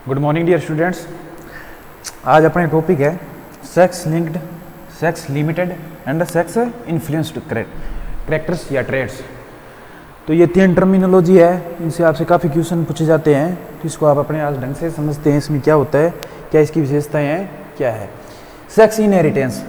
Good morning dear students. आज अपने topic है sex linked, sex limited and sex influenced characters या trades. तो ये 3 टर्मिनोलॉजी है, इनसे आपसे काफ़ी क्वेश्चन पूछे जाते हैं, तो इसको आप अपने आज ढंग से समझते हैं इसमें क्या होता है, क्या इसकी विशेषताएं हैं, क्या है। Sex inheritance.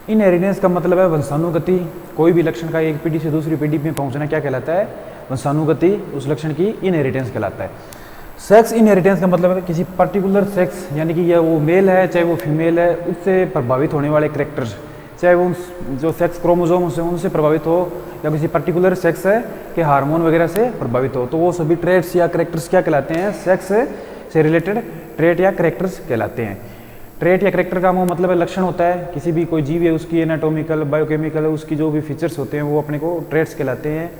इनहेरिटेंस का मतलब है वंशानुगति। कोई भी लक्षण का एक पीढ़ी से दूसरी पीढ़ी में पहुंचना क्या कहलाता है? वंशानुगति। उस लक्षण की इनहेरिटेंस कहलाता है। सेक्स इनहेरिटेंस का मतलब है किसी पर्टिकुलर सेक्स, यानी कि यह वो मेल है चाहे वो फीमेल है, उससे प्रभावित होने वाले कैरेक्टर्स, चाहे वो जो सेक्स क्रोमोसोम्स हैं उनसे प्रभावित हो या किसी पर्टिकुलर सेक्स है के हार्मोन वगैरह से प्रभावित हो, तो वो सभी ट्रेट्स या कैरेक्टर्स क्या कहलाते हैं? सेक्स से रिलेटेड ट्रेट या कैरेक्टर्स कहलाते हैं। ट्रेट या कैरेक्टर का वो मतलब है लक्षण होता है किसी भी कोई जीव है, उसकी एनाटॉमिकल, बायोकेमिकल, उसकी जो भी फीचर्स होते हैं वो अपने को ट्रेट्स कहलाते हैं।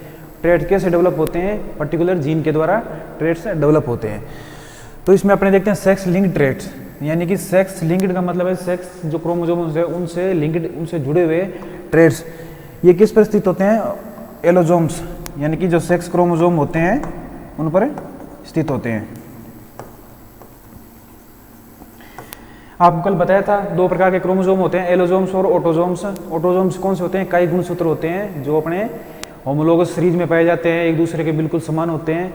ट्रेट कैसे डेवलप होते हैं? पर्टिकुलर जीन के द्वारा ट्रेट्स डेवलप होते हैं। तो इसमें अपने देखते हैं सेक्स लिंक्ड ट्रेट्स, यानी कि सेक्स लिंक्ड का मतलब है सेक्स जो क्रोमोसोम्स है उनसे लिंक्ड, उनसे जुड़े हुए ट्रेट्स। ये किस पर स्थित होते हैं? एलोजोम्स, यानी कि जो सेक्स क्रोमोसोम होते हैं उन पर स्थित होते हैं। आपको कल बताया था 2 प्रकार के क्रोमोसोम होते हैं, एलोजोम्स और ऑटोजोम्स। ऑटोजोम्स कौन से होते हैं? कई गुणसूत्र होते हैं जो अपने होमोलोगस सीरीज में पाए जाते हैं, एक दूसरे के बिल्कुल समान होते हैं।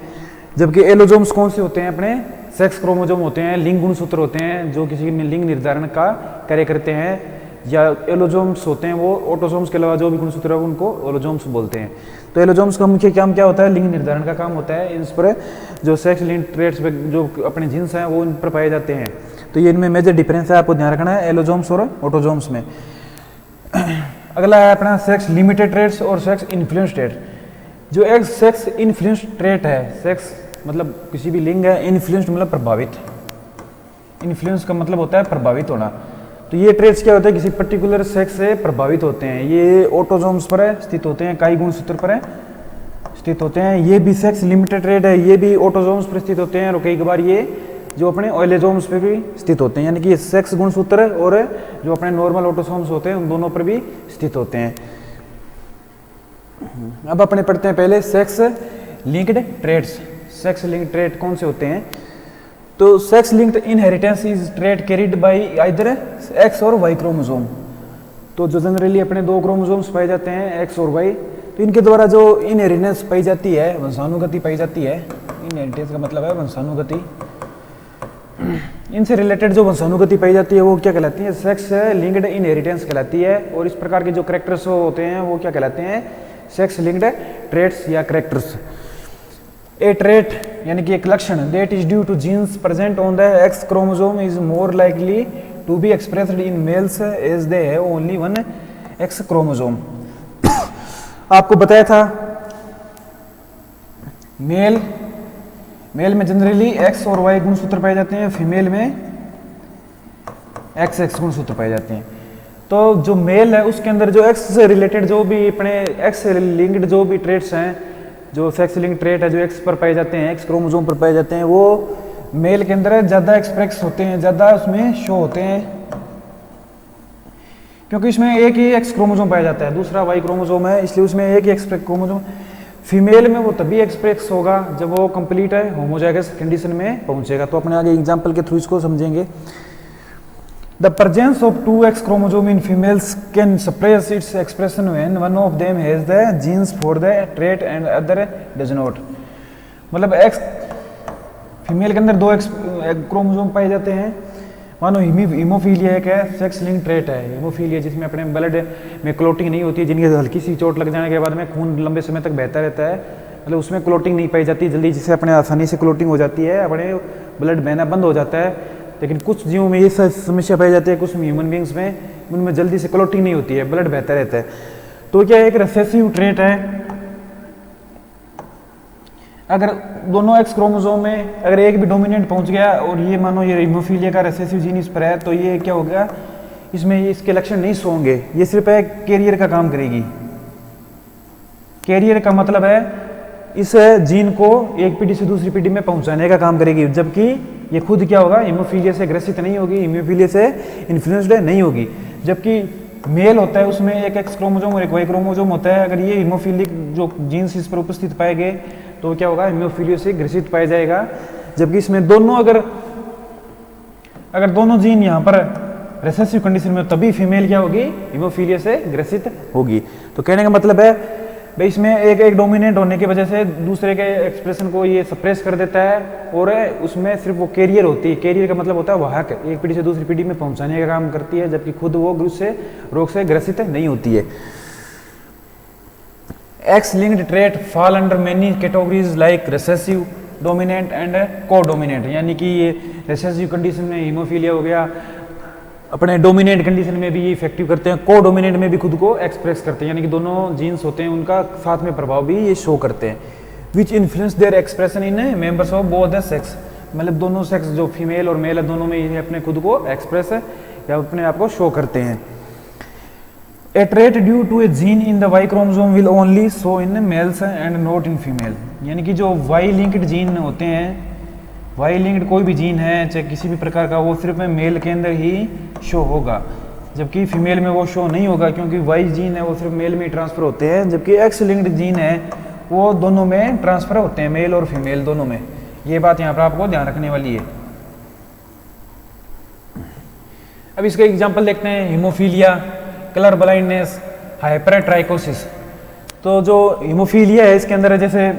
जबकि एलोजोम्स कौन से होते हैं? अपने सेक्स क्रोमोसोम होते हैं, लिंग गुणसूत्र होते हैं जो किसी में लिंग निर्धारण का कार्य करते हैं। या एलोजोम्स होते हैं वो ऑटोजोम्स के अलावा जो भी गुणसूत्र है उनको एलोजोम्स बोलते हैं। तो एलोजोम्स का मुख्य काम क्या होता है? लिंग निर्धारण का काम होता है। इस पर जो सेक्स लिंक्ड ट्रेट्स जो अपने जीन्स हैं वो इन पर पाए जाते हैं। तो ये इनमें मेजर डिफरेंस है, आपको ध्यान रखना है एलोजोम्स और ऑटोजोम्स में। अगला है अपना सेक्स लिमिटेड ट्रेट्स और सेक्स इन्फ्लुएंस ट्रेट। जो एक सेक्स इन्फ्लुएंस ट्रेट है, सेक्स मतलब किसी भी लिंग है, इन्फ्लुएंस मतलब प्रभावित। इन्फ्लुएंस का मतलब होता है प्रभावित होना। तो ये ट्रेट्स क्या होते हैं? किसी पर्टिकुलर सेक्स से प्रभावित होते हैं। ये ऑटोजोम्स पर स्थित होते हैं, कई गुणसूत्र पर स्थित होते हैं। ये भी सेक्स लिमिटेड ट्रेट है, ये भी ऑटोजोम्स पर स्थित होते हैं और कई बार ये जो अपने एलोजोम्स पे भी स्थित होते हैं, यानी कि ये सेक्स गुणसूत्र और जो अपने नॉर्मल ऑटोसोम्स होते हैं उन दोनों पर भी स्थित होते हैं। अब अपने पढ़ते हैं पहले sex linked traits. Sex linked trait कौन से होते हैं? तो sex linked inheritance is trait carried by either x और वाई क्रोमोसोम। तो जो जनरली अपने 2 क्रोमोसोम्स पाए जाते हैं, एक्स और वाई, तो इनके द्वारा जो इनहेरिटेंस पाई जाती है, वंशानुगति पाई जाती है। इनहेरिटेंस का मतलब है वंशानुगति। इनसे रिलेटेड जो वंशानुगति पाई जाती है वो क्या कहलाती है? सेक्स लिंक्ड इनहेरिटेंस कहलाती है। और इस प्रकार के जो कैरेक्टर्स होते हैं वो क्या कहलाते हैं? सेक्स लिंक्ड ट्रेट्स या कैरेक्टर्स। ए ट्रेट यानी कि एक लक्षण that is due to genes present on the X chromosome is more likely to be expressed in males as they have only 1 X chromosome. आपको बताया था मेल में generally x और वाई गुणसूत्र पाए जाते हैं, फीमेल में एक्स एक्स गुणसूत्र पाए जाते हैं। तो जो मेल है उसके अंदर जो एक्स से रिलेटेड जो भी अपने एक्स से लिंक्ड जो भी ट्रेट्स हैं, जो सेक्स लिंक्ड ट्रेट है जो एक्स पर पाए जाते हैं, एक्स क्रोमोसोम पर पाए जाते हैं, वो मेल के अंदर ज़्यादा एक्सप्रेस होते हैं, ज़्यादा उसमें शो होते हैं, क्योंकि इसमें एक ही एक्स क्रोमोसोम पाया जाता है, दूसरा वाई क्रोमोसोम है, इसलिए उसमें एक ही एक्सप्रेस क्रोमोसोम। फीमेल में वो तभी एक्सप्रेस होगा जब वो कंप्लीट है होमोजाइगस कंडीशन में पहुंचेगा। तो अपने आगे एग्जांपल के थ्रू इसको समझेंगे। The presence of 2 X chromosome in females can suppress its expression when one of them has the genes for the trait and other does not. मतलब एक्स फीमेल के अंदर 2 एक्स क्रोमोसोम पाए जाते हैं। मानो हीमोफीलिया एक है, सेक्स लिंक ट्रेट है हीमोफीलिया, जिसमें अपने ब्लड में क्लोटिंग नहीं होती है, जिनकी हल्की सी चोट लग जाने के बाद में खून लंबे समय तक बहता रहता है, मतलब उसमें क्लोटिंग नहीं पाई जाती जल्दी, जिससे अपने आसानी से क्लोटिंग हो जाती है, अपने ब्लड बहना बंद हो जाता है। लेकिन कुछ जीवों में ये समस्या पाई जाती है, कुछ ह्यूमन बींग्स में उनमें जल्दी से क्लोटिंग नहीं होती है, ब्लड बहता रहता है। तो क्या एक रिसेसिव ट्रेट है। अगर दोनों एक्स क्रोमोसोम में अगर एक भी डोमिनेंट पहुंच गया और ये मानो ये हीमोफीलिया का रिसेसिव जीन इस पर है, तो ये क्या हो गया? इसमें ये इसके लक्षण नहीं सो होंगे, ये सिर्फ एक कैरियर का काम करेगी। कैरियर का मतलब है इस जीन को एक पीढ़ी से दूसरी पीढ़ी में पहुंचाने का काम करेगी, जबकि ये खुद क्या होगा? हीमोफीलिया से ग्रसित नहीं होगी, हीमोफीलिया से इन्फ्लुएंस्ड नहीं होगी। जबकि मेल होता है उसमें एक एक्स क्रोमोसोम और एक वाई क्रोमोसोम होता है। अगर ये हीमोफीलिक जो जीन्स इस पर उपस्थित पाए गए तो क्या होगा? हीमोफीलिया से ग्रसित पाया जाएगा। जबकि इसमें दोनों अगर अगर दोनों जीन यहाँ पर रिसेसिव कंडीशन में तभी फीमेल क्या होगी, हीमोफीलिया से ग्रसित होगी। तो कहने का मतलब है भाई इसमें एक डोमिनेंट होने की वजह से दूसरे के एक्सप्रेशन को ये सप्रेस कर देता है, और उसमें सिर्फ वो कैरियर होती है। कैरियर का मतलब होता है वाहक, एक पीढ़ी से दूसरी पीढ़ी में पहुंचाने का काम करती है, जबकि खुद वो रोग से ग्रसित नहीं होती है। X linked trait fall under many categories like recessive, dominant and codominant, यानी कि ये रिसेसिव कंडीशन में हीमोफीलिया हो गया, अपने डोमिनेंट कंडीशन में भी ये इफेक्टिव करते हैं, को डोमिनेंट में भी खुद को एक्सप्रेस करते हैं, यानी कि दोनों जीन्स होते हैं उनका साथ में प्रभाव भी ये शो करते हैं। Which influence their expression in members of both the sex, मतलब दोनों सेक्स जो फीमेल और मेल है दोनों में ये अपने खुद को एक्सप्रेस है या अपने आप को शो करते हैं। A trait due to a gene in the Y chromosome will only show in males and not in female, यानी कि जो वाई लिंक्ड जीन होते हैं, वाई लिंक्ड कोई भी जीन है चाहे किसी भी प्रकार का, वो सिर्फ मेल के अंदर ही शो होगा, जबकि फीमेल में वो शो नहीं होगा, क्योंकि वाई जीन है वो सिर्फ मेल में ट्रांसफर होते हैं, जबकि एक्स लिंक्ड जीन है वो दोनों में ट्रांसफर होते हैं, मेल और फीमेल दोनों में। ये बात यहाँ पर आपको ध्यान रखने वाली है। अब इसका एग्जाम्पल देखते हैं, हीमोफीलिया, कलर ब्लाइंडनेस, हाइपरट्राइकोसिस। तो जो हीमोफीलिया है इसके अंदर है, जैसे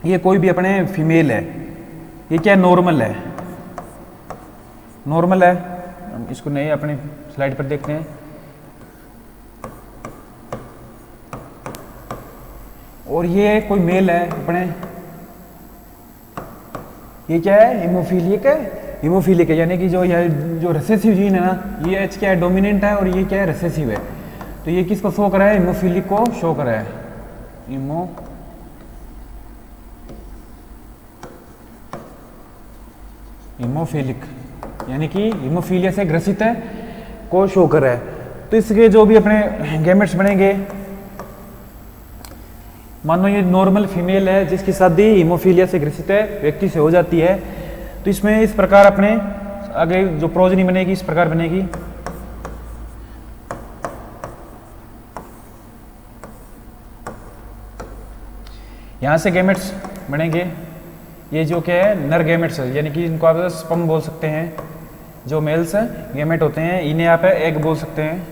ये कोई भी अपने फीमेल है, ये क्या नॉर्मल है, नॉर्मल है, हम इसको नहीं अपनी स्लाइड पर देखते हैं। और ये कोई मेल है अपने, ये क्या है हीमोफीलिक है, हीमोफीलिक है, यानी कि जो रिसेसिव जीन है ना, ये एच क्या है डोमिनेंट है और ये क्या है रिसेसिव है। तो ये किसको शो करा है, हीमोफीलिक को शो करा है, हीमोफीलिक, यानी कि हीमोफीलिया से ग्रसित है को शो कर रहा है। तो इसके जो भी अपने गैमेट्स बनेंगे, मानो ये नॉर्मल फीमेल है जिसकी शादी हीमोफीलिया से ग्रसित है व्यक्ति से हो जाती है, तो इसमें इस प्रकार अपने आगे जो प्रोजनी बनेगी इस प्रकार बनेगी। यहां से गैमेट्स बनेंगे, ये जो क्या है नर गैमेट्स है, यानी कि इनको आप स्पर्म बोल सकते हैं। जो मेल्स गैमेट होते हैं इन्हें आप एग बोल सकते हैं।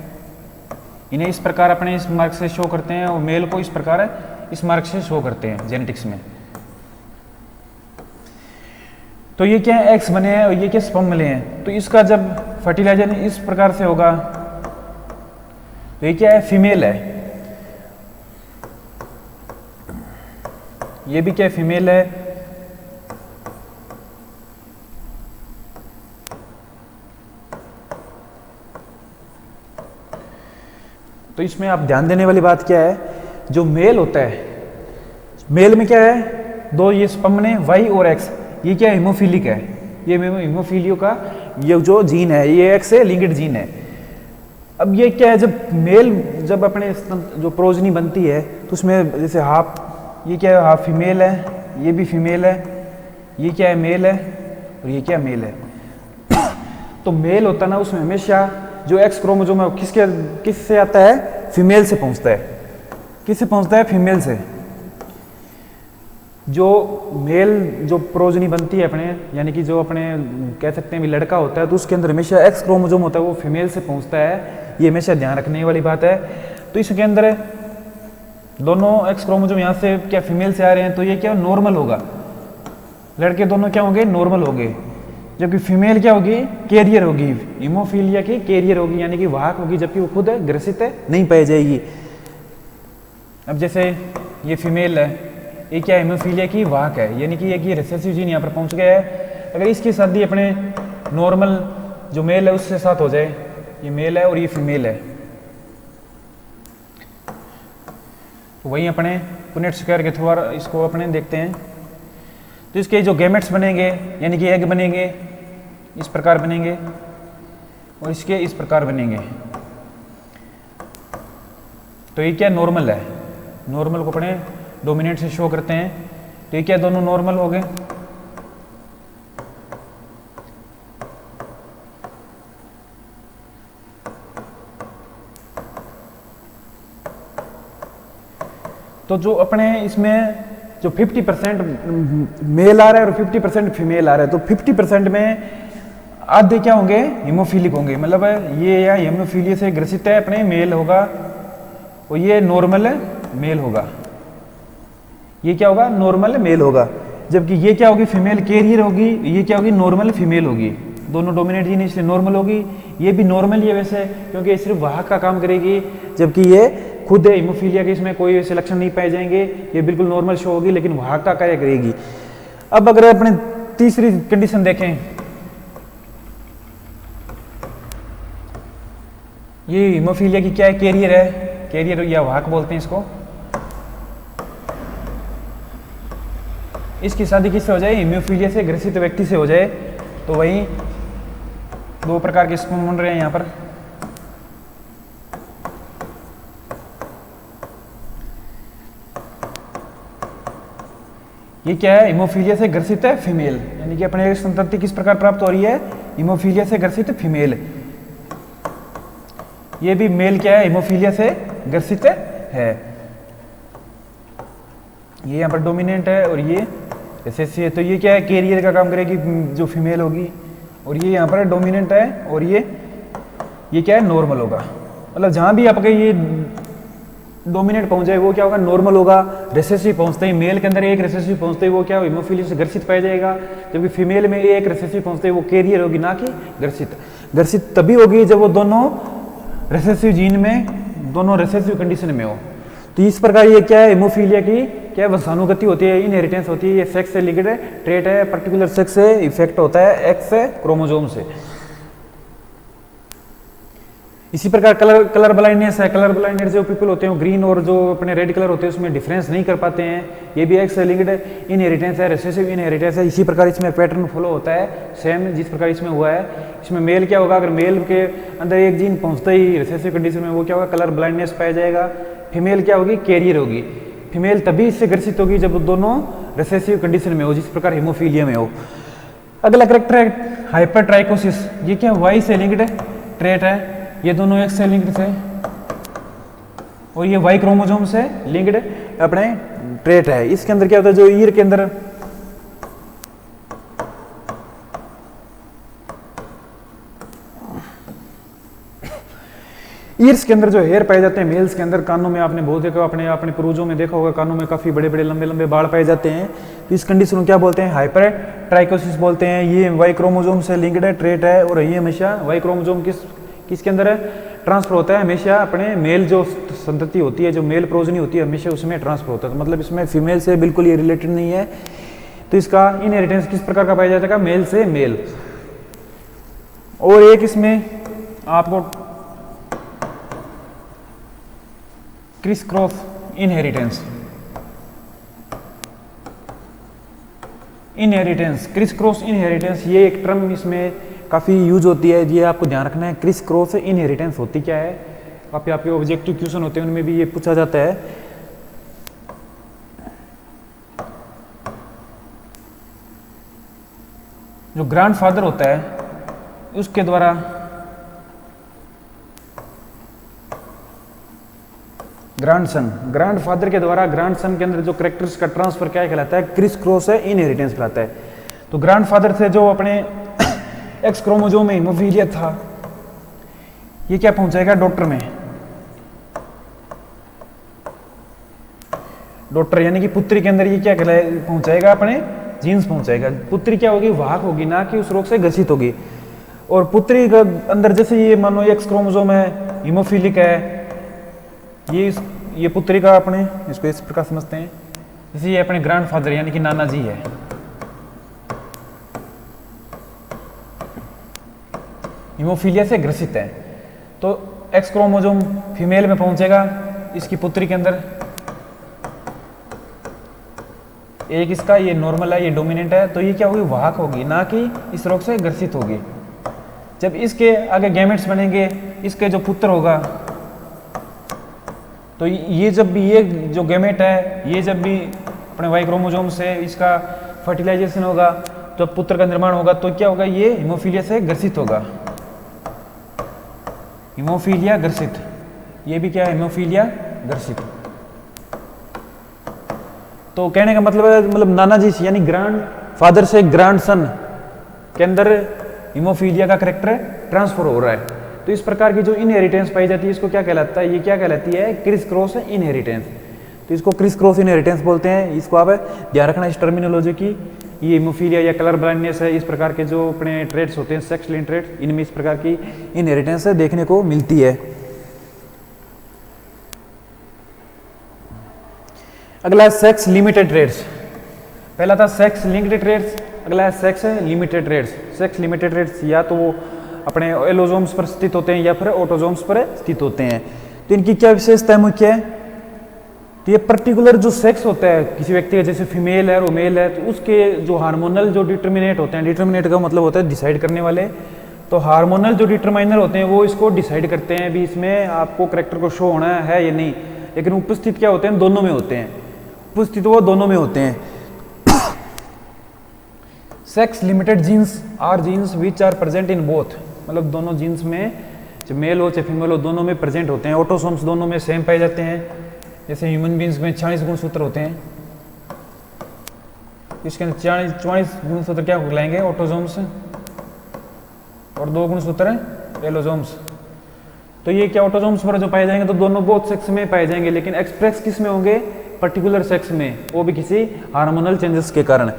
इन्हें इस प्रकार अपने इस मार्क से शो करते हैं और मेल को इस प्रकार इस मार्क से शो करते हैं जेनेटिक्स में। तो ये क्या है एक्स बने हैं और ये क्या स्पर्म मिले हैं। तो इसका जब फर्टिलाइजर इस प्रकार से होगा तो ये क्या है फीमेल है, ये भी क्या फीमेल है। तो इसमें आप ध्यान देने वाली बात क्या है, जो मेल होता है, मेल में क्या है दो ये स्पर्म ने वाई और एक्स, ये क्या हीमोफीलिक है, ये हीमोफीलियो का ये जो जीन है ये एक्स से लिंक्ड जीन है। अब ये क्या है, जब मेल जब अपने जो प्रोजनी बनती है तो उसमें जैसे हाफ, ये क्या है हाफ फीमेल है, ये भी फीमेल है, ये क्या है मेल है और ये क्या मेल है। तो मेल होता ना उसमें हमेशा जो एक्स क्रोमोसोम है किससे आता है, फीमेल से पहुंचता है। किससे पहुंचता है, फीमेल से। जो मेल जो प्रोजनी बनती है अपने, यानी कि जो अपने कह सकते हैं भी लड़का होता है, तो उसके अंदर हमेशा एक्स क्रोमोसोम होता है, वो फीमेल से पहुंचता है। ये हमेशा ध्यान रखने वाली बात है। तो इसके अंदर दोनों एक्स क्रोमोसोम यहाँ से क्या फीमेल से आ रहे हैं, तो ये क्या नॉर्मल होगा, लड़के दोनों क्या होंगे नॉर्मल होंगे, जबकि फीमेल क्या होगी कैरियर होगी, हीमोफीलिया की कैरियर होगी, यानी कि वाहक होगी, जबकि वो खुद ग्रसित नहीं पाई जाएगी। अब जैसे ये फीमेल है, ये क्या हीमोफीलिया की वाहक है, यानी कि ये रिसेसिव जीन यहाँ पर पहुँच गया है। अगर इसकी शादी अपने नॉर्मल जो मेल है उससे साथ हो जाए, ये मेल है और ये फीमेल है, तो वहीं अपने पुनेट स्क्वायर के थ्रू इसको अपने देखते हैं। तो इसके जो गैमेट्स बनेंगे यानी कि एग बनेंगे इस प्रकार बनेंगे और इसके इस प्रकार बनेंगे। तो ये क्या नॉर्मल है, नॉर्मल को अपने डोमिनेट से शो करते हैं। तो ये क्या दोनों नॉर्मल हो गए। तो जो अपने इसमें जो 50% मेल आ रहा है और 50% फीमेल आ रहा है, तो 50% में आधे क्या होंगे, हीमोफीलिक होंगे, मतलब ये या हीमोफीलिया से ग्रसित है अपने मेल होगा और ये नॉर्मल मेल होगा, ये क्या होगा, नॉर्मल मेल होगा। जबकि ये क्या होगी, फीमेल कैरियर होगी, ये क्या होगी, नॉर्मल फीमेल होगी। दोनों डोमिनेट जीन इसलिए नॉर्मल होगी, ये भी नॉर्मल ही है वैसे, क्योंकि ये सिर्फ वाहक का काम करेगी, जबकि ये खुद है हीमोफीलिया के, इसमें कोई ऐसे लक्षण नहीं पाए जाएंगे, ये बिल्कुल नॉर्मल शो होगी लेकिन वाहक का कार्य करेगी। अब अगर अपने तीसरी कंडीशन देखें, ये हीमोफीलिया की क्या है, कैरियर है, कैरियर या वाहक बोलते हैं इसको। इसकी शादी किससे हो जाए, हीमोफीलिया से ग्रसित व्यक्ति से हो जाए, तो वही दो प्रकार के स्पर्म बन रहे हैं यहाँ पर। ये क्या है, हीमोफीलिया से ग्रसित है फीमेल, यानी कि अपने संतति किस प्रकार प्राप्त हो रही है, हीमोफीलिया से ग्रसित फीमेल। ये भी मेल क्या है, हीमोफीलिया से ग्रसित है, ये यहाँ पर डोमिनेंट है और ये रिसेसिव है, तो ये क्या है, कैरियर का काम करेगी जो फीमेल होगी, और ये यहाँ पर डोमिनेंट है और ये क्या है, नॉर्मल होगा। मतलब जहाँ भी आपके ये डोमिनेंट पहुंच जाए वो क्या होगा, नॉर्मल होगा। रिसेसिव पहुंचते ही मेल के अंदर एक रिसेसिव पहुंचते ही वो क्या, हीमोफीलिया से ग्रसित पाया जाएगा, जबकि फीमेल में एक रिसेसिव पहुंचते ही वो कैरियर होगी, ना कि ग्रसित। ग्रसित तभी होगी जब वो दोनों रिसेसिव जीन में, दोनों रिसेसिव कंडीशन में हो। तो इस प्रकार ये क्या है, हीमोफीलिया की क्या वंशानुगति होती है, इनहेरिटेंस होती है, ये सेक्स से लिंक्ड ट्रेट है, पर्टिकुलर सेक्स से इफेक्ट होता है, एक्स क्रोमोसोम से। इसी प्रकार कलर ब्लाइंडनेस है, कलर ब्लाइंडनेस जो पीपल होते हैं ग्रीन और जो अपने रेड कलर होते हैं उसमें डिफरेंस नहीं कर पाते हैं, ये भी एक्स से लिंक्ड इनहेरिटेंस है, रिसेसिव इनहेरिटेंस है। इसी प्रकार इसमें पैटर्न फॉलो होता है सेम जिस प्रकार इसमें हुआ है। इसमें मेल क्या होगा, अगर मेल के अंदर एक जीन पहुंचते ही रिसेसिव कंडीशन में वो क्या होगा, कलर ब्लाइंडनेस पाया जाएगा। फीमेल क्या होगी, कैरियर होगी। फीमेल तभी इससे ग्रसित होगी जब दोनों रिसेसिव कंडीशन में हो, जिस प्रकार हीमोफीलिया में हो। अगला करेक्टर है हाइपरट्राइकोसिस, ये क्या वाई से लिंक्ड ट्रेट है, ये दोनों एक्स से लिंक्ड थे और ये वाई क्रोमोसोम से लिंक्ड अपने ट्रेट है। इसके अंदर क्या होता है, जो ईयर के अंदर ईयर्स के अंदर जो हेयर पाए जाते हैं मेल्स के अंदर, कानों में आपने बहुत देखा, अपने पूर्वजों में देखा होगा, कानों में काफी बड़े बड़े लंबे लंबे बाल पाए जाते हैं। तो इस कंडीशन को क्या बोलते हैं, हाइपरट्राइकोसिस बोलते हैं। ये वाई क्रोमोसोम से लिंक्ड है, ट्रेट है, और ये हमेशा वाई क्रोमोसोम किसके अंदर है, ट्रांसफर होता है हमेशा अपने मेल जो संतति होती है, जो मेल प्रोजनी होती है, हमेशा उसमें ट्रांसफर होता है। मतलब इसमें फीमेल से बिल्कुल ये रिलेटेड नहीं है। तो इसका इनहेरिटेंस किस प्रकार का पाया जाता है, मेल से मेल। और एक इसमें आपको criss cross inheritance, criss cross inheritance, ये एक टर्म इसमें काफ़ी यूज होती है, ये आपको ध्यान रखना है। क्रिस क्रॉस इनहेरिटेंस होती क्या है, काफ़ी आपके ऑब्जेक्टिव क्वेश्चन होते हैं उनमें भी ये पूछा जाता है। जो ग्रैंडफादर होता है उसके द्वारा ग्रैंडफादर के द्वारा ग्रैंडसन के अंदर जो कैरेक्टर्स का ट्रांसफर क्या कहलाता है, क्रिस क्रॉस है इनहेरिटेंस कहलाता है। तो ग्रैंडफादर से जो अपने एक्स क्रोमोसोम में हीमोफीलिया था, ये क्या पहुंचाएगा डॉटर में, डॉटर यानी कि पुत्री के अंदर ये क्या पहुंचाएगा, अपने जीन्स पहुंचाएगा। पुत्री क्या होगी, वाहक होगी, ना कि उस रोग से ग्रसित होगी। और पुत्री के अंदर जैसे ये मानो एक्स क्रोमोसोम है, हीमोफीलिक है, ये पुत्री का अपने इसको इस प्रकार समझते हैं, जैसे ये अपने ग्रैंडफादर यानी कि नाना जी है, हीमोफीलिया से ग्रसित है। तो एक्स क्रोमोसोम फीमेल में पहुंचेगा इसकी पुत्री के अंदर, एक इसका ये नॉर्मल है, ये डोमिनेंट है, तो ये क्या होगी, वाहक होगी, ना कि इस रोग से ग्रसित होगी। जब इसके आगे गैमेट्स बनेंगे, इसके जो पुत्र होगा, तो ये जब भी ये जो गैमेट है, ये जब भी अपने वाई क्रोमोसोम से इसका फर्टिलाइजेशन होगा, जब पुत्र का निर्माण होगा, तो क्या होगा, ये हीमोफीलिया से ग्रसित होगा, हीमोफीलिया ग्रसित। ये भी क्या है, हीमोफीलिया ग्रसित। तो कहने का मतलब है मतलब नाना जी यानी ग्रैंड फादर से ग्रैंड सन के अंदर हीमोफीलिया का करेक्टर ट्रांसफर हो रहा है। तो इस प्रकार की जो इनहेरिटेंस पाई जाती है इसको क्या कहलाता है, ये क्या कहलाती है, क्रिस क्रॉस इनहेरिटेंस। तो इसको क्रिस क्रॉस इनहेरिटेंस बोलते हैं। इसको आप ध्यान रखना इस टर्मिनोलॉजी की। ये हीमोफीलिया या कलर ब्लाइंडनेस है, इस प्रकार के जो अपने ट्रेड्स होते हैं सेक्स लिंक्ड ट्रेड्स, इनमें इस प्रकार की इनहेरिटेंस देखने को मिलती है। अगला सेक्स लिमिटेड ट्रेड्स। पहला था सेक्स लिंक्ड ट्रेड्स, अगला है sex limited traits. Sex limited traits या तो वो अपने एलोजोम्स पर स्थित होते हैं या फिर ऑटोजोम्स पर स्थित होते हैं। तो इनकी क्या विशेषता मुख्य है, तो ये पर्टिकुलर जो सेक्स होता है किसी व्यक्ति का, जैसे फीमेल है और मेल है, तो उसके जो हार्मोनल जो डिटर्मिनेट होते हैं, डिटर्मिनेट का मतलब होता है डिसाइड करने वाले, तो हार्मोनल जो डिटरमाइनर होते हैं वो इसको डिसाइड करते हैं भी इसमें आपको करेक्टर को शो होना है या नहीं। लेकिन उपस्थित क्या होते हैं, दोनों में होते हैं, उपस्थित वो दोनों में होते हैं। Sex limited genes are genes which are present in both, मतलब दोनों जीन्स में चाहे मेल हो चाहे फीमेल हो दोनों में प्रेजेंट होते हैं। ऑटोसोम्स दोनों में सेम पाए जाते हैं। जैसे ह्यूमन बींग्स में 40 गुणसूत्र होते हैं, इसके अंदर 44 गुणसूत्र क्या कहलाएंगे, ऑटोसोम्स, और 2 गुणसूत्र एलोसोम्स। तो ये क्या ऑटोसोम्स पर जो पाए जाएंगे तो दोनों बोथ सेक्स में पाए जाएंगे, लेकिन एक्सप्रेस किस में होंगे, पर्टिकुलर सेक्स में, वो भी किसी हार्मोनल चेंजेस के कारण।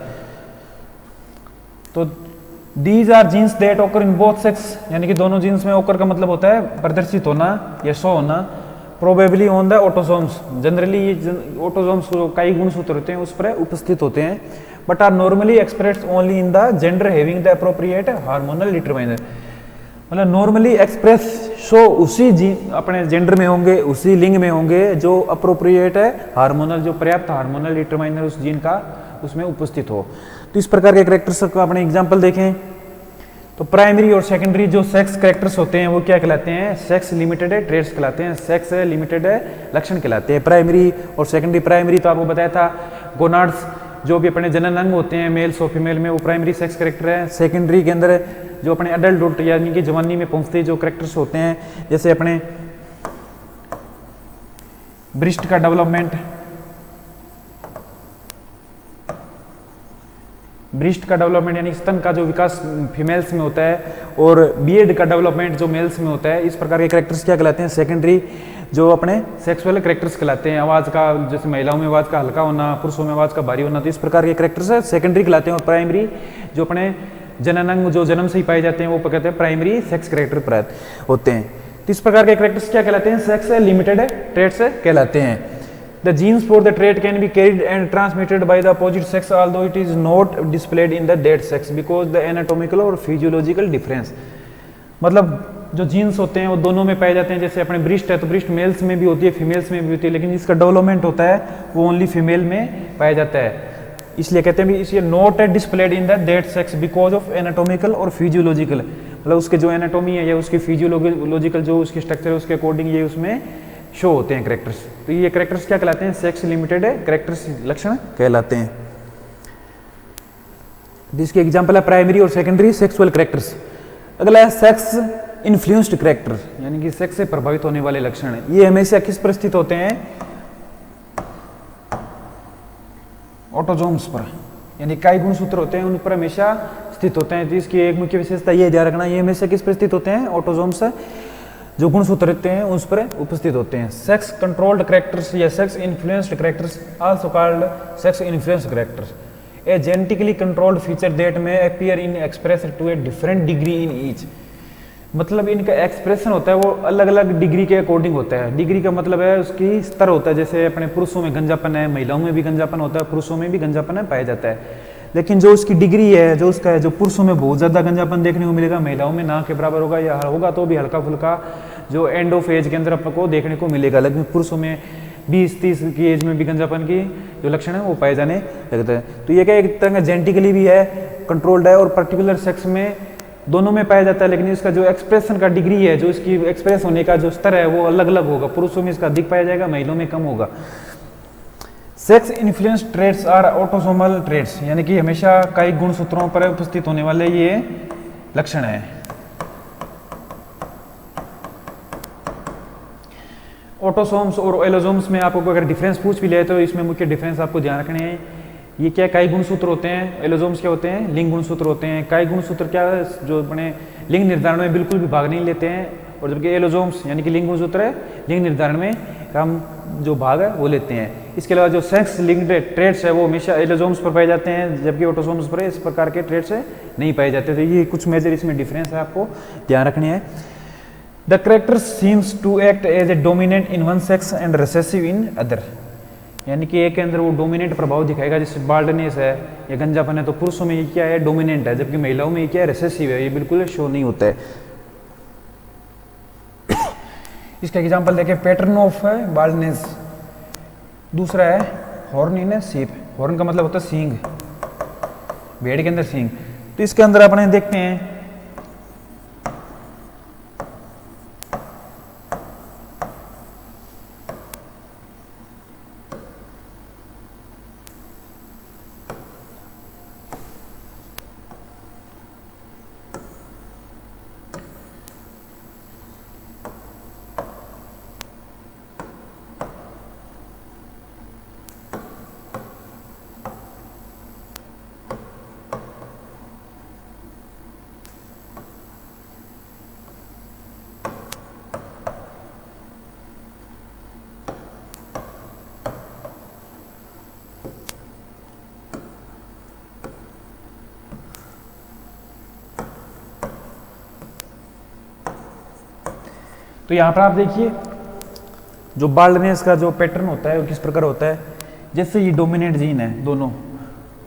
तो these are genes that occur in both sex, यानी कि दोनों जीन्स में ऑकर का मतलब होता है प्रदर्शित होना या शो होना, probably on the autosomes, generally ये ऑटोसोम्स कई गुणसूत्र होते हैं उस पर उपस्थित होते हैं, but are normally expressed only in the gender having the appropriate hormonal determiner. मतलब नॉर्मली एक्सप्रेस शो उसी जीन अपने जेंडर में होंगे, उसी लिंग में होंगे जो अप्रोप्रिएट है हार्मोनल, जो पर्याप्त हार्मोनल डिटरमाइनर उस जीन का उसमें उपस्थित हो। तो इस प्रकार के कैरेक्टर्स का अपने एग्जाम्पल देखें तो प्राइमरी और सेकेंडरी जो सेक्स कैरेक्टर्स होते हैं वो क्या कहलाते हैं, सेक्स लिमिटेड ट्रेड्स कहलाते हैं, सेक्स लिमिटेड लक्षण कहलाते हैं। प्राइमरी और सेकेंडरी, प्राइमरी तो आपको बताया था गोनाड्स जो भी अपने जनन अंग होते हैं मेल्स और फीमेल में, वो प्राइमरी सेक्स कैरेक्टर है। सेकेंडरी के अंदर जो अपने अडल्ट यानी कि जवानी में पहुंचते जो कैरेक्टर्स होते हैं, जैसे अपने ब्रेस्ट का डेवलपमेंट, ब्रेस्ट का डेवलपमेंट यानी स्तन का जो विकास फीमेल्स में होता है, और बियर्ड का डेवलपमेंट जो मेल्स में होता है। इस प्रकार के कैरेक्टर्स क्या कहलाते हैं, सेकेंडरी जो अपने सेक्सुअल कैरेक्टर्स कहलाते हैं। आवाज़ का, जैसे महिलाओं में आवाज़ का हल्का होना, पुरुषों में आवाज़ का भारी होना, तो इस प्रकार के कैरेक्टर्स सेकेंडरी कहलाते हैं। और प्राइमरी जो अपने जननांग जो जन्म से ही पाए जाते हैं वो कहते हैं प्राइमरी सेक्स कैरेक्टर प्राप्त होते हैं। तो इस प्रकार के कैरेक्टर्स क्या कहलाते हैं, सेक्स लिमिटेड ट्रेड्स कहलाते हैं। The genes for the trait can be carried and transmitted by the opposite sex, although it is not displayed in the that sex because the anatomical और physiological difference। मतलब जो jeans होते हैं वो दोनों में पाए जाते हैं। जैसे अपने ब्रेस्ट है तो ब्रेस्ट मेल्स में भी होती है, फीमेल्स में भी होती है, लेकिन इसका डेवलपमेंट होता है वो ओनली फीमेल में पाया जाता है। इसलिए कहते हैं इसलिए not displayed in the that sex because of anatomical और फिजियोलॉजिकल, मतलब उसके जो एनाटोमी है या उसकी फिजियोलॉजिकल जो उसकी स्ट्रक्चर है उसके अकॉर्डिंग ये उसमें शो होते हैं कैरेक्टर्स। तो ये कैरेक्टर्स क्या कहलाते हैं, सेक्स लिमिटेड कैरेक्टर्स लक्षण कहलाते हैं। जिसके एग्जांपल है प्राइमरी और सेकेंडरी सेक्सुअल कैरेक्टर्स। अगला है सेक्स इन्फ्लुएंस्ड कैरेक्टर, यानी कि सेक्स से प्रभावित होने वाले लक्षण। ये हमेशा किस पर स्थित होते हैं, ऑटोजोम्स पर, यानी कई गुणसूत्र होते हैं उन पर हमेशा स्थित होते हैं। तो इसकी एक मुख्य विशेषता ये ध्यान रखना, ये हमेशा किस पर स्थित होते हैं, ऑटोजोम्स जो गुणसूत्र रहते हैं उस पर उपस्थित होते हैं। सेक्स कंट्रोल्ड कैरेक्टर्स या sex influenced characters also called sex influenced characters, a genetically controlled feature that may appear in express to a different degree in each. मतलब इनका एक्सप्रेशन होता है वो अलग अलग डिग्री के अकॉर्डिंग होता है। डिग्री का मतलब है उसकी स्तर होता है, जैसे अपने पुरुषों में गंजापन है, महिलाओं में भी गंजापन होता है, पुरुषों में भी गंजापन पाया जाता है। लेकिन जो उसकी डिग्री है जो उसका है, जो पुरुषों में बहुत ज़्यादा गंजापन देखने को मिलेगा, महिलाओं में ना के बराबर होगा या होगा तो भी हल्का फुल्का जो एंड ऑफ एज के अंदर आपको देखने को मिलेगा। लेकिन पुरुषों में 20-30 की एज में भी गंजापन की जो लक्षण है वो पाए जाने लगते हैं। तो ये क्या एक तरह का जेनेटिकली भी है, कंट्रोल्ड है, और पर्टिकुलर सेक्स में दोनों में पाया जाता है। लेकिन इसका जो एक्सप्रेशन का डिग्री है, जो इसकी एक्सप्रेस होने का जो स्तर है वो अलग अलग होगा। पुरुषों में इसका अधिक पाया जाएगा, महिलाओं में कम होगा। Sex influence traits are autosomal traits, यानी कि हमेशा कई गुणसूत्रों पर उपस्थित होने वाले ये लक्षण है। ऑटोसोम्स और एलोसोम्स में आपको अगर डिफरेंस पूछ भी ले तो इसमें मुख्य डिफरेंस आपको ध्यान रखने हैं। ये क्या कई गुणसूत्र होते हैं, एलोसोम्स क्या होते हैं, लिंग गुणसूत्र होते हैं। कई गुणसूत्र क्या है, जो अपने लिंग निर्धारण में बिल्कुल भी भाग नहीं लेते हैं, और जबकि एलोसोम्स यानी कि लिंग गुणसूत्र है, लिंग निर्धारण में हम जो भाग है वो लेते हैं। इसके अलावा जो सेक्स लिंक्ड ट्रेड्स है वो हमेशा एलोसोम्स पर पाए जाते हैं, जबकि ऑटोसोम्स पर इस प्रकार के ट्रेड्स नहीं पाए जाते। तो ये कुछ मेजर इसमें डिफरेंस है, आपको ध्यान रखनी है। The character seems to act as a dominant in one sex and recessive in other, यानी कि एक के अंदर वो डोमिनेंट प्रभाव दिखाएगा, जैसे बाल्डनेस है या गंजापन है, तो पुरुषों में ये क्या है, डोमिनेंट है, जबकि महिलाओं में ये क्या है, रिसेसिव है, ये बिल्कुल शो नहीं होता है। इसका एग्जांपल देखें, पैटर्न ऑफ बाल्डनेस। दूसरा है हॉर्न इन शीप। हॉर्न का मतलब होता है सींग, भेड़ के अंदर सींग। तो इसके अंदर अपने देखते हैं तो यहाँ पर आप देखिए जो बाल्डनेस का जो पैटर्न होता है वो किस प्रकार होता है। जैसे ये डोमिनेंट जीन है दोनों,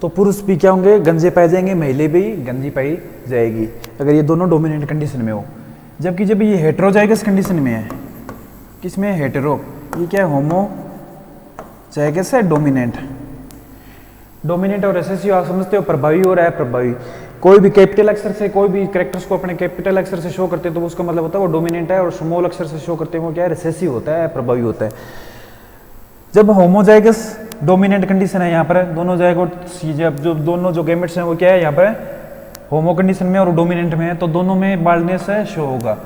तो पुरुष भी क्या होंगे, गंजे पाए जाएंगे, महिला भी गंजी पाई जाएगी अगर ये दोनों डोमिनेंट कंडीशन में हो। जबकि जब ये हेटेरोजाइगस कंडीशन में है, किसमें हेटेरो, ये क्या है, होमोजाइगस है, डोमिनेंट। डोमिनेंट और रिसेसिव आप समझते हो, प्रभावी और अप्रभावी। कोई भी कैपिटल अक्षर से कोई भी कैरेक्टर्स को अपने कैपिटल अक्षर से शो करते हैं तो उसका मतलब होता है वो डोमिनेंट है, और स्मॉल अक्षर से शो करते हैं वो क्या है, रिसेसिव होता है, प्रभावी होता है। जब होमोजाइगस डोमिनेंट कंडीशन है, यहाँ पर दोनों जाइगोट, जब जो दोनों जो गैमेट्स हैं वो क्या है, यहाँ पर होमो कंडीशन में और डोमिनेंट में है, तो दोनों में बाल्डनेस है शो होगा।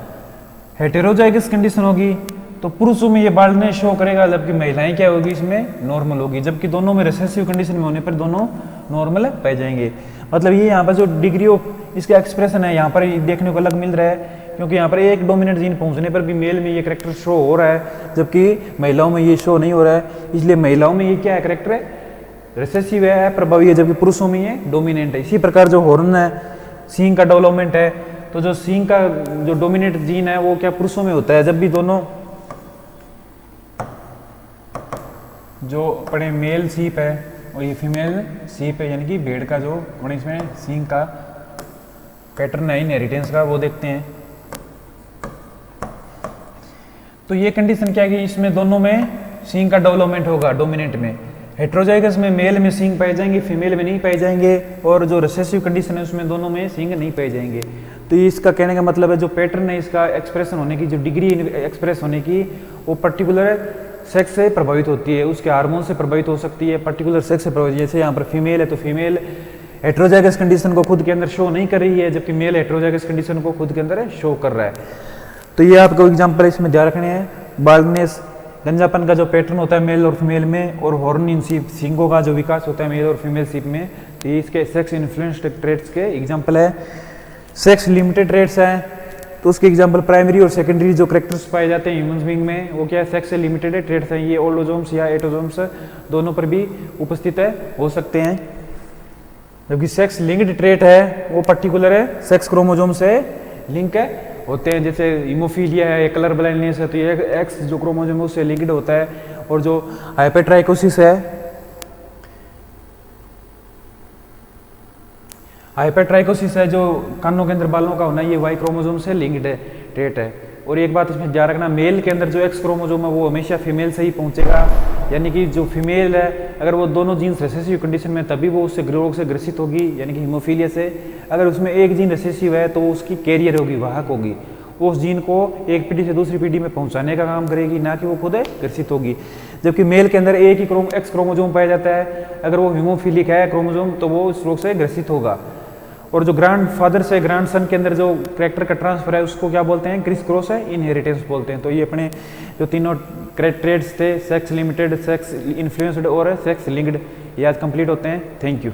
हेटेरोजाइगस कंडीशन होगी तो पुरुषों में ये बाल्डनेस शो करेगा, जबकि महिलाएं क्या होगी, इसमें नॉर्मल होगी। जबकि दोनों में रिसेसिव कंडीशन में होने पर दोनों नॉर्मल पाए जाएंगे। मतलब ये यहाँ पर जो डिग्री ऑफ इसका एक्सप्रेशन है यहाँ पर देखने को अलग मिल रहा है, क्योंकि यहाँ पर एक डोमिनेंट जीन पहुंचने पर भी मेल में ये कैरेक्टर शो हो रहा है, जबकि महिलाओं में ये शो नहीं हो रहा है। इसलिए महिलाओं में ये क्या है, कैरेक्टर है, रिसेसिव है, प्रभावी है, जबकि पुरुषों में ये डोमिनेंट है। इसी प्रकार जो हॉर्न है, सींग का डेवलपमेंट है, तो जो सींग का जो डोमिनेंट जीन है वो क्या पुरुषों में होता है, जब भी दोनों जो अपने मेल सीप है और ये फीमेल सीप है, यानी कि भेड़ का जो अपने इसमें सींग का पैटर्न है इनहेरिटेंस का, वो देखते हैं। तो ये कंडीशन क्या है कि इसमें दोनों में सींग का डेवलपमेंट होगा डोमिनेंट में। हेटेरोजाइगस में मेल में सींग पाए जाएंगे, फीमेल में नहीं पाए जाएंगे, और जो रिसेसिव कंडीशन है उसमें दोनों में सींग नहीं पाए जाएंगे। तो ये इसका कहने का मतलब है जो पैटर्न है इसका एक्सप्रेशन होने की, जो डिग्री एक्सप्रेस होने की, वो पर्टिकुलर सेक्स से प्रभावित होती है, उसके हार्मोन से प्रभावित हो सकती है, पर्टिकुलर सेक्स से प्रभावित। जैसे यहाँ पर फीमेल है तो फीमेल हेटेरोजाइगस कंडीशन को खुद के अंदर शो नहीं कर रही है, जबकि मेल हेटेरोजाइगस कंडीशन को खुद के अंदर शो कर रहा है। तो ये आपको एग्जांपल इसमें ध्यान रखने हैं। बाल्डनेस गंजापन का जो पैटर्न होता है मेल और फीमेल में, और हॉर्न इन सीप सींगों का जो विकास होता है मेल और फीमेल सीप में, तो ये इसके सेक्स इन्फ्लुएंस्ड ट्रेट्स के एग्जाम्पल है। सेक्स लिमिटेड ट्रेट्स हैं तो उसके एग्जांपल प्राइमरी और सेकेंडरी जो कैरेक्टर्स पाए जाते हैं ह्यूमन बीइंग में, वो क्या है, सेक्स से लिमिटेड ट्रेट्स हैं। ये ऑलोसोम्स या एटोसोम्स दोनों पर भी उपस्थित है हो सकते हैं। जबकि सेक्स लिंक्ड ट्रेट है वो पर्टिकुलर है सेक्स क्रोमोसोम से लिंक है होते हैं, जैसे हीमोफीलिया है, कलर ब्लाइंडनेस है, तो ये एक्स जो क्रोमोसोम है उससे लिंक्ड होता है। और जो हाइपरट्राइकोसिस है, हाइपरट्राइकोसिस है जो कानों के अंदर बालों का होना, ये वाई क्रोमोसोम से लिंक्ड है ट्रेट है। और एक बात इसमें ध्यान रखना, मेल के अंदर जो एक्स क्रोमोसोम है वो हमेशा फीमेल से ही पहुंचेगा, यानी कि जो फीमेल है अगर वो दोनों जीन्स रिसेसिव कंडीशन में तभी वो उससे रोग से ग्रसित होगी, यानी कि हीमोफीलिया से। अगर उसमें एक जीन रिसेसिव है तो वो उसकी कैरियर होगी, वाहक होगी, वो उस जीन को एक पीढ़ी से दूसरी पीढ़ी में पहुंचाने का काम करेगी, ना कि वो खुद ग्रसित होगी। जबकि मेल के अंदर एक ही एक्स क्रोमोसोम पाया जाता है, अगर वो हीमोफीलिक है क्रोमोसोम तो वो इस रोग से ग्रसित होगा। और जो ग्रैंड फादर से ग्रैंड सन के अंदर जो कैरेक्टर का ट्रांसफर है उसको क्या बोलते हैं, क्रिस क्रॉस है इनहेरिटेंस बोलते हैं। तो ये अपने जो तीनों ट्रेड्स थे, सेक्स लिमिटेड, सेक्स इन्फ्लुएंस्ड और सेक्स लिंक्ड, ये आज कंप्लीट होते हैं। Thank you.